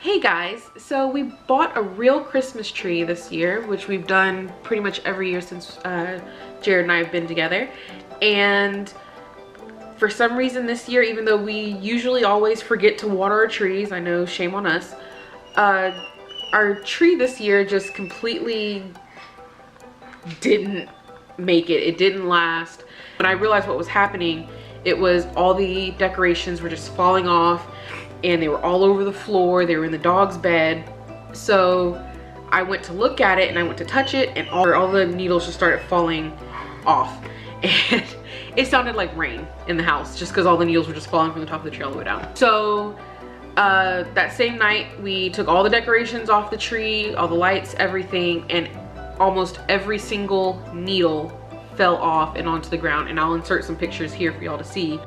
Hey guys, so we bought a real Christmas tree this year, which we've done pretty much every year since Jared and I have been together. And for some reason this year, even though we usually always forget to water our trees, I know, shame on us, our tree this year just completely didn't make it. It didn't last. When I realized what was happening, it was all the decorations were just falling off and they were all over the floor. They were in the dog's bed. So I went to look at it and I went to touch it, and all the needles just started falling off. And it sounded like rain in the house just because all the needles were just falling from the top of the tree all the way down. So that same night we took all the decorations off the tree, all the lights, everything, and almost every single needle fell off and onto the ground. And I'll insert some pictures here for y'all to see.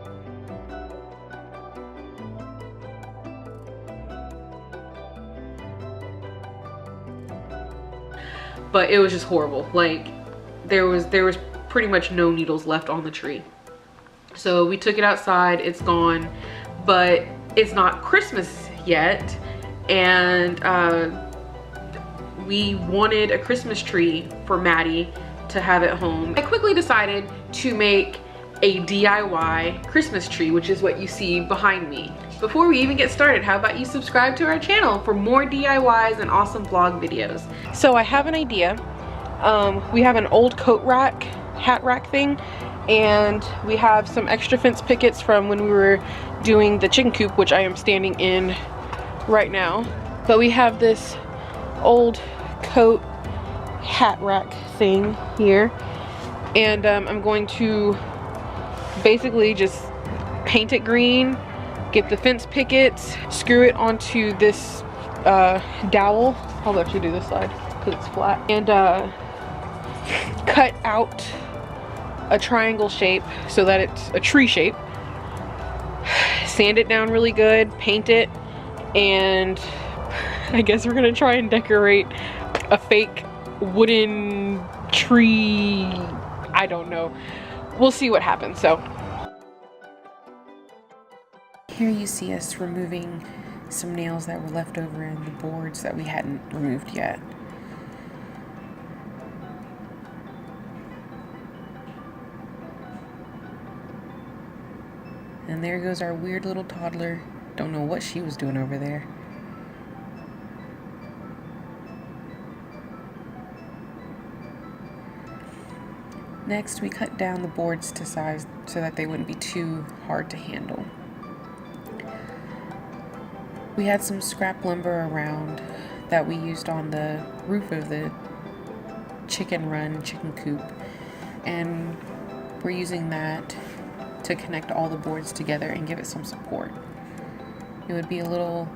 But it was just horrible. Like there was pretty much no needles left on the tree. So we took it outside, it's gone, but it's not Christmas yet. And we wanted a Christmas tree for Maddie to have at home. I quickly decided to make a DIY Christmas tree, which is what you see behind me. Before we even get started, how about you subscribe to our channel for more DIYs and awesome vlog videos. So I have an idea. We have an old coat rack, hat rack thing, and we have some extra fence pickets from when we were doing the chicken coop, which I am standing in right now. But we have this old coat hat rack thing here, and I'm going to basically just paint it green, get the fence pickets, screw it onto this dowel. I'll actually do this side because it's flat, and cut out a triangle shape so that it's a tree shape, sand it down really good, paint it, and I guess we're gonna try and decorate a fake wooden tree. I don't know, we'll see what happens. So here you see us removing some nails that were left over in the boards that we hadn't removed yet. And there goes our weird little toddler. Don't know what she was doing over there. Next, we cut down the boards to size so that they wouldn't be too hard to handle. We had some scrap lumber around that we used on the roof of the chicken coop, and we're using that to connect all the boards together and give it some support. It would be a little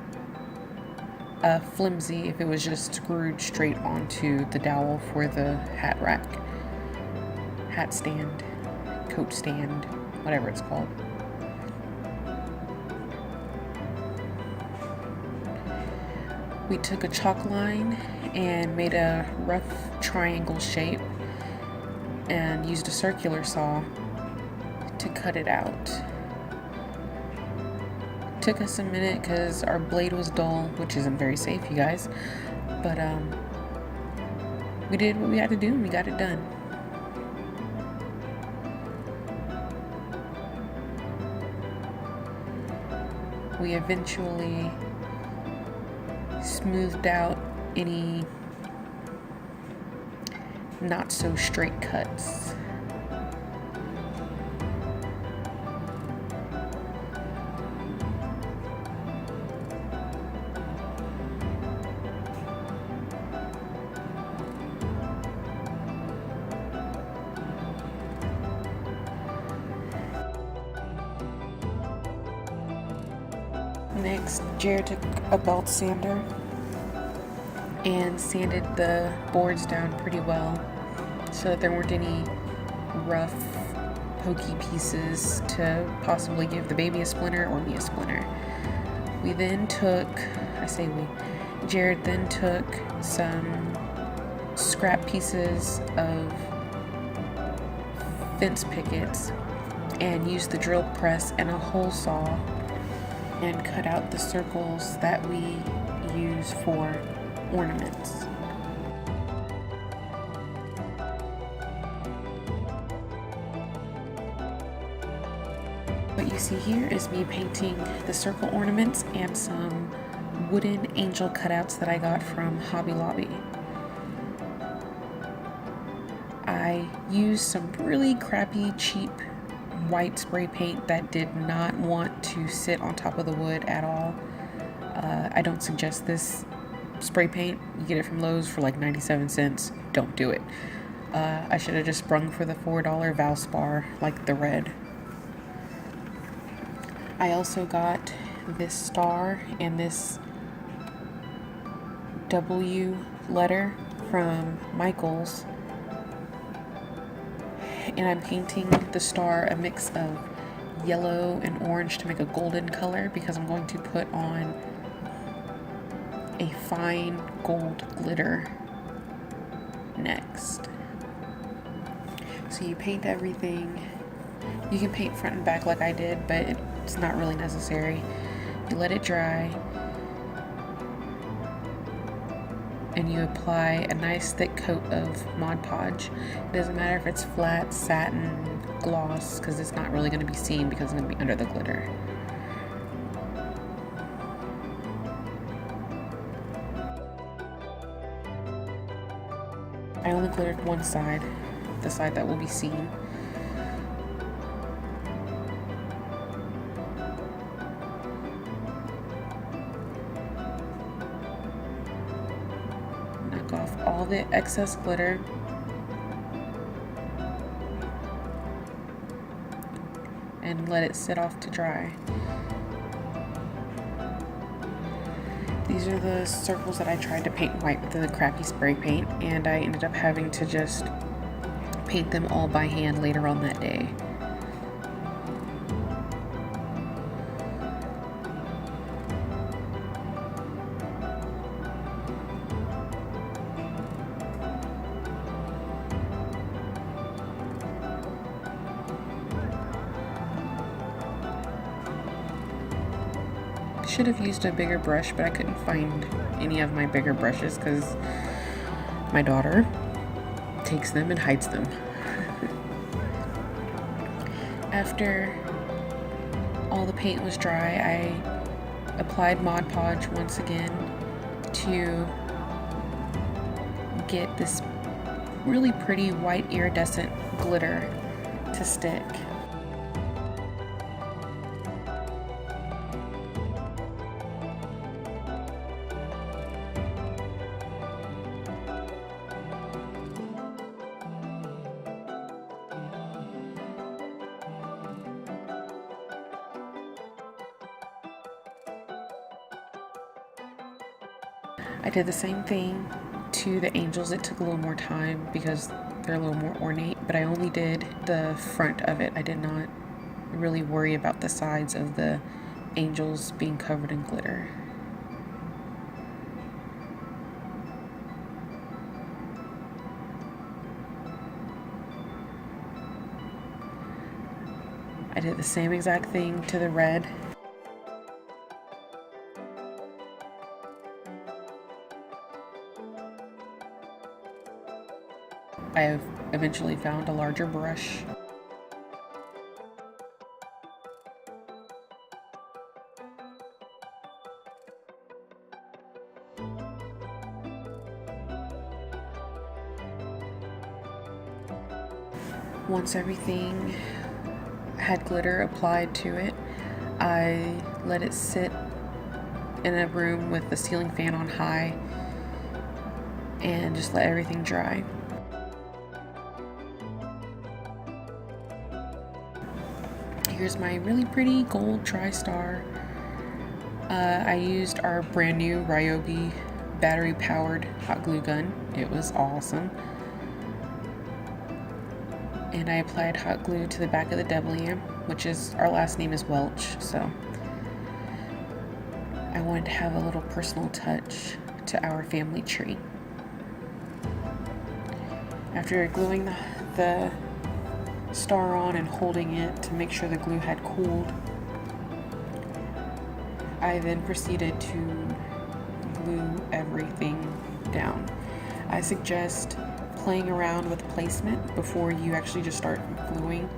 flimsy if it was just screwed straight onto the dowel for the hat rack, hat stand, coat stand, whatever it's called. We took a chalk line and made a rough triangle shape and used a circular saw to cut it out. Took us a minute because our blade was dull, which isn't very safe, you guys, but we did what we had to do and we got it done. We eventually smoothed out any not so straight cuts. Next, Jared took a belt sander and sanded the boards down pretty well so that there weren't any rough, pokey pieces to possibly give the baby a splinter or me a splinter. We then took, Jared then took some scrap pieces of fence pickets and used the drill press and a hole saw and cut out the circles that we use for ornaments. What you see here is me painting the circle ornaments and some wooden angel cutouts that I got from Hobby Lobby. I used some really crappy, cheap white spray paint that did not want to sit on top of the wood at all. I don't suggest this spray paint. You get it from Lowe's for like 97 cents. Don't do it. I should have just sprung for the $4 Valspar, like the red. I also got this star and this W letter from Micheal's, and I'm painting the star a mix of yellow and orange to make a golden color because I'm going to put on a fine gold glitter next. So you paint everything. You can paint front and back like I did, but it's not really necessary. You let it dry and you apply a nice thick coat of Mod Podge. It doesn't matter if it's flat, satin, gloss, because it's not really going to be seen because it's going to be under the glitter. I only glittered one side, the side that will be seen. Knock off all the excess glitter. And let it sit off to dry. These are the circles that I tried to paint white with the crappy spray paint, and I ended up having to just paint them all by hand later on that day. Should have used a bigger brush, but I couldn't find any of my bigger brushes because my daughter takes them and hides them. After all the paint was dry, I applied Mod Podge once again to get this really pretty white iridescent glitter to stick. I did the same thing to the angels. It took a little more time because they're a little more ornate, but I only did the front of it. I did not really worry about the sides of the angels being covered in glitter. I did the same exact thing to the red. I have eventually found a larger brush. Once everything had glitter applied to it, I let it sit in a room with the ceiling fan on high and just let everything dry. Here's my really pretty gold tri-star. I used our brand new Ryobi battery powered hot glue gun. It was awesome. And I applied hot glue to the back of the W, which is, our last name is Welch, so I wanted to have a little personal touch to our family tree. After gluing the star on and holding it to make sure the glue had cooled, I then proceeded to glue everything down. I suggest playing around with placement before you actually just start gluing.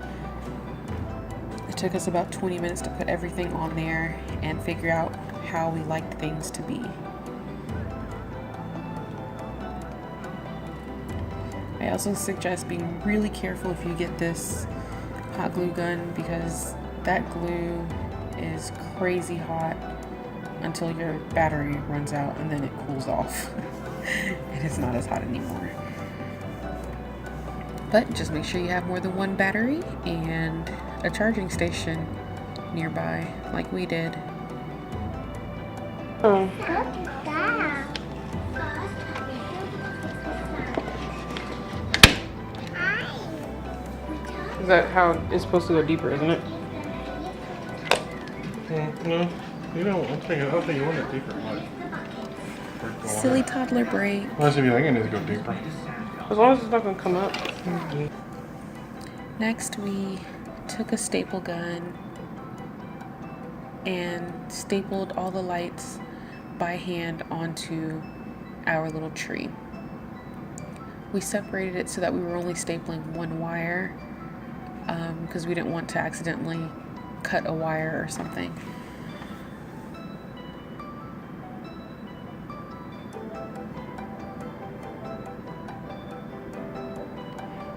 It took us about 20 minutes to put everything on there and figure out how we liked things to be. I also suggest being really careful if you get this hot glue gun, because that glue is crazy hot until your battery runs out and then it cools off. It is not as hot anymore. But just make sure you have more than one battery and a charging station nearby, like we did. Oh. Is that how it's supposed to go deeper, isn't it? No, you don't. I don't think you want it deeper. Silly toddler break. Unless if you think it needs to go deeper. As long as it's not going to come up. Mm-hmm. Next, we took a staple gun and stapled all the lights by hand onto our little tree. We separated it so that we were only stapling one wire, because we didn't want to accidentally cut a wire or something.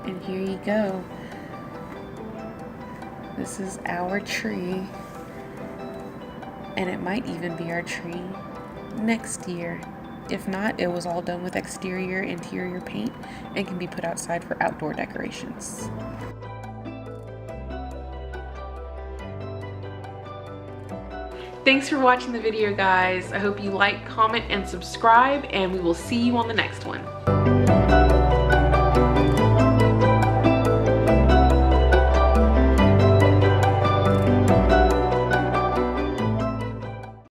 And here you go. This is our tree, and it might even be our tree next year. If not, it was all done with exterior, interior paint and can be put outside for outdoor decorations. Thanks for watching the video, guys. I hope you like, comment, and subscribe, and we will see you on the next one.